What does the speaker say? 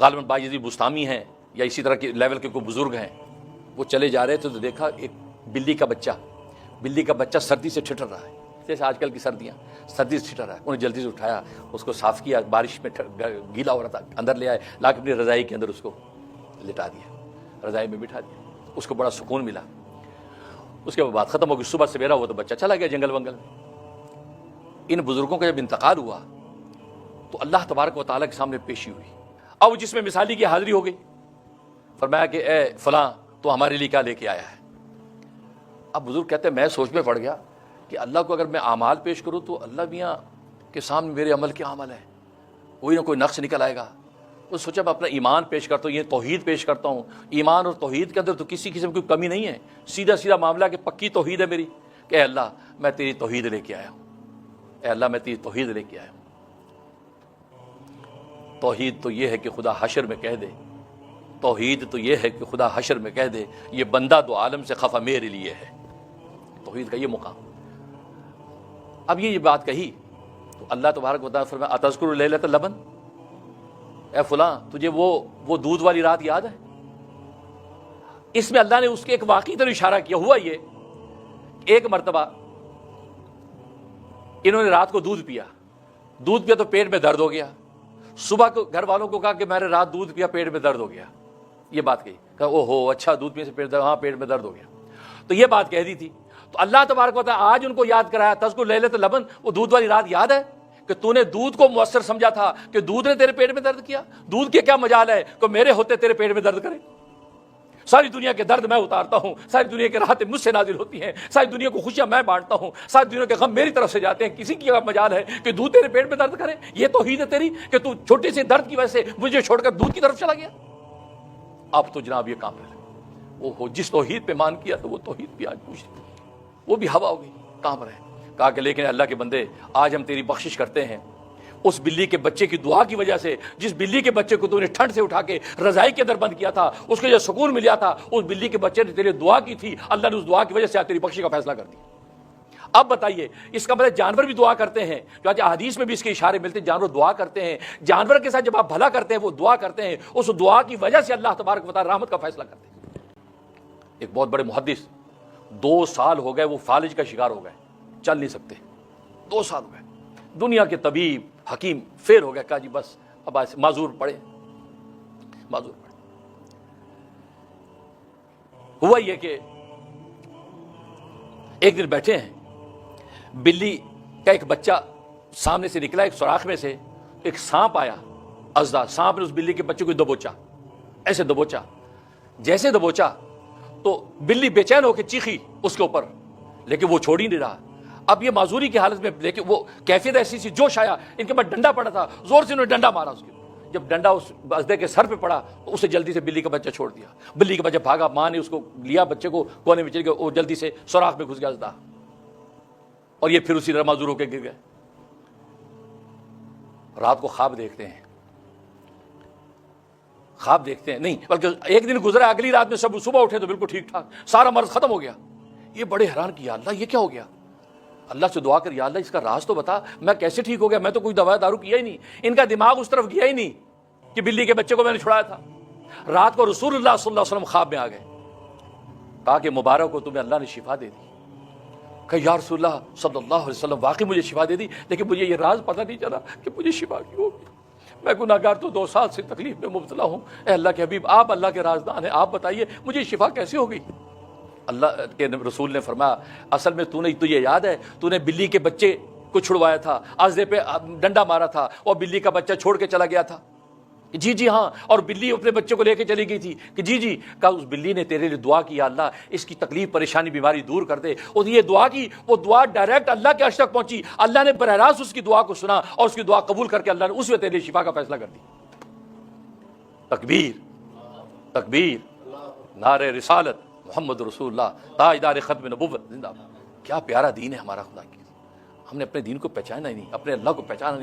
غالباً باجدی بستامی ہیں یا اسی طرح کے لیول کے کوئی بزرگ ہیں، وہ چلے جا رہے تھے تو دیکھا ایک بلی کا بچہ سردی سے ٹھٹر رہا ہے، جیسے آج کل کی سردیاں، سردی سے ٹھٹر رہا ہے۔ انہیں جلدی سے اٹھایا، اس کو صاف کیا، بارش میں گیلا ہو رہا تھا، اندر لے آئے، لا کے اپنی رضائی کے اندر اس کو لٹا دیا، رضائی میں بٹھا دیا، اس کو بڑا سکون ملا۔ اس کے بعد بات ختم ہو گئی، صبح سویرا ہوا تو بچہ چلا گیا جنگل ونگل میں۔ ان بزرگوں کا جب انتقال ہوا تو اللہ تبارک و تعالیٰ کے سامنے پیشی ہوئی، اب جس میں مثالی کی حاضری ہو گئی، فرمایا کہ اے فلاں تو ہمارے لیے کیا لے کے آیا ہے؟ اب بزرگ کہتے ہیں میں سوچ میں پڑ گیا کہ اللہ کو اگر میں اعمال پیش کروں تو اللہ میاں کے سامنے میرے عمل کے عمل ہیں، کوئی نہ کوئی نقص نکل آئے گا۔ تو سوچا میں اپنا ایمان پیش کرتا ہوں، یہ توحید پیش کرتا ہوں، ایمان اور توحید کے اندر تو کسی قسم کی کوئی کمی نہیں ہے، سیدھا معاملہ کہ پکی توحید ہے میری کہ اے اللہ میں تیری توحید لے کے آیا ہوں، اے اللہ میں تیری توحید لے کے آیا ہوں۔ توحید تو یہ ہے کہ خدا حشر میں کہہ دے، توحید تو یہ ہے کہ خدا حشر میں کہہ دے یہ بندہ دو عالم سے خفا میرے لیے ہے، توحید کا یہ مقام۔ اب یہ بات کہی تو اللہ تبارک و تعالیٰ فرمایا اتذکر لیلۃ اللبن، اے فلاں تجھے وہ دودھ والی رات یاد ہے؟ اس میں اللہ نے اس کے ایک واقعی طرف اشارہ کیا۔ ہوا یہ ایک مرتبہ انہوں نے رات کو دودھ پیا تو پیٹ میں درد ہو گیا، صبح کو گھر والوں کو کہا کہ میں نے رات دودھ پیا پیٹ میں درد ہو گیا، یہ بات کہی، کہا او ہو اچھا دودھ پینے سے پیٹ درد، ہاں پیٹ میں درد ہو گیا، تو یہ بات کہہ دی تھی۔ تو اللہ تبارک و تعالیٰ آج ان کو یاد کرایا تذکر لیلۃ اللبن، وہ دودھ والی رات یاد ہے کہ تو نے دودھ کو مؤثر سمجھا تھا کہ دودھ نے تیرے پیٹ میں درد کیا؟ دودھ کے کیا مجال ہے کہ میرے ہوتے تیرے پیٹ میں درد کرے؟ ساری دنیا کے درد میں اتارتا ہوں، ساری دنیا کی راحتیں مجھ سے نازل ہوتی ہیں، ساری دنیا کو خوشیاں میں بانٹتا ہوں، ساری دنیا کے غم میری طرف سے جاتے ہیں، کسی کی مجال ہے کہ دودھ تیرے پیٹ میں درد کرے؟ یہ توحید ہے تیری کہ تو چھوٹے سے درد کی وجہ سے مجھے چھوڑ کر دودھ کی طرف چلا گیا؟ اب تو جناب یہ کام ہے، وہ ہو جس توحید پہ مان کیا تو وہ توحید بھی آج پوچھ وہ بھی ہوا ہو گئی، کام رہے۔ کہا کہ لیکن اللہ کے بندے آج ہم تیری بخشش کرتے ہیں، اس بلی کے بچے کی دعا کی وجہ سے، جس بلی کے بچے کو تو نے ٹھنڈ سے اٹھا کے رضائی کے اندر بند کیا تھا، اس کو جو سکون ملا تھا، اس بلی کے بچے نے تیری دعا کی تھی، اللہ نے اس دعا کی وجہ سے آج تیری بخشش کا فیصلہ کر دیا۔ اب بتائیے اس کا مطلب جانور بھی دعا کرتے ہیں، جو آج حدیث میں بھی اس کے اشارے ملتے ہیں، جانور دعا کرتے ہیں، جانور کے ساتھ جب آپ بھلا کرتے ہیں وہ دعا کرتے ہیں، اس دعا کی وجہ سے اللہ تبارک و تعالی رحمت کا فیصلہ کرتے ہیں۔ ایک بہت بڑے محدث 2 سال ہو گئے وہ فالج کا شکار ہو گئے، چل نہیں سکتے، 2 سال ہو گئے، دنیا کے طبیب حکیم فیل ہو گیا، کہا جی بس اب معذور پڑے۔ ہوا یہ کہ ایک دن بیٹھے ہیں، بلی کا ایک بچہ سامنے سے نکلا، ایک سوراخ میں سے ایک سانپ آیا، ازدا سانپ نے اس بلی کے بچے کو دبوچا، ایسے دبوچا، جیسے دبوچا تو بلی بے چین ہو کے چیخی اس کے اوپر، لیکن وہ چھوڑ ہی نہیں رہا۔ اب یہ معذوری کی حالت میں، لیکن وہ کیفیت ایسی سی، جوش آیا، ان کے پاس ڈنڈا پڑا تھا، زور سے انہوں نے ڈنڈا مارا اس کے، جب ڈنڈا اس ازدے کے سر پہ پڑا تو اسے جلدی سے بلی کا بچہ چھوڑ دیا، بلی کا بچہ بھاگا، ماں نے اس کو لیا، بچے کو کونے میں چل گیا، وہ جلدی سے سوراخ میں گھس گیا ازدا، اور یہ پھر اسی طرح معذور ہو کے گر گئے۔ رات کو خواب دیکھتے ہیں نہیں بلکہ ایک دن گزرا، اگلی رات میں سب صبح اٹھے تو بالکل ٹھیک ٹھاک، سارا مرض ختم ہو گیا۔ یہ بڑے حیران کیا، اللہ یہ کیا ہو گیا؟ اللہ سے دعا کر، یا اللہ اس کا راز تو بتا، میں کیسے ٹھیک ہو گیا؟ میں تو کوئی دوا دارو کیا ہی نہیں، ان کا دماغ اس طرف گیا ہی نہیں کہ بلی کے بچے کو میں نے چھڑایا تھا۔ رات کو رسول اللہ صلی اللہ علیہ وسلم خواب میں آ گئے، کہا کہ مبارک ہو تمہیں اللہ نے شفا دے دی۔ کہ یا رسول اللہ صلی اللہ علیہ وسلم واقعی مجھے شفا دے دی، لیکن مجھے یہ راز پتہ نہیں چلا کہ مجھے شفا کیوں ہوگی، میں گناہگار تو 2 سال سے تکلیف میں مبتلا ہوں، اے اللہ کے حبیب آپ اللہ کے رازدان ہیں، آپ بتائیے مجھے شفا کیسے ہوگی؟ اللہ کے رسول نے فرمایا اصل میں تجھے یاد ہے تو نے بلی کے بچے کو چھڑوایا تھا، ازدے پہ ڈنڈا مارا تھا اور بلی کا بچہ چھوڑ کے چلا گیا تھا؟ جی ہاں، اور بلی اپنے بچے کو لے کے چلی گئی تھی کہ جی، کہا اس بلی نے تیرے لیے دعا کی، یا اللہ اس کی تکلیف پریشانی بیماری دور کر دے، اور یہ دعا کی، وہ دعا ڈائریکٹ اللہ کے عرش تک پہنچی، اللہ نے براہ راست اس کی دعا کو سنا اور اس کی دعا قبول کر کے اللہ نے اس میں تیرے لیے شفا کا فیصلہ کر دیا۔ تکبیر، نعرہ رسالت، محمد رسول اللہ، تاجدار ختم نبوت، زندہ باد۔ کیا پیارا دین ہے ہمارا خدا کی، ہم نے اپنے دین کو پہچانا ہی نہیں، اپنے اللہ کو پہچانا نہیں۔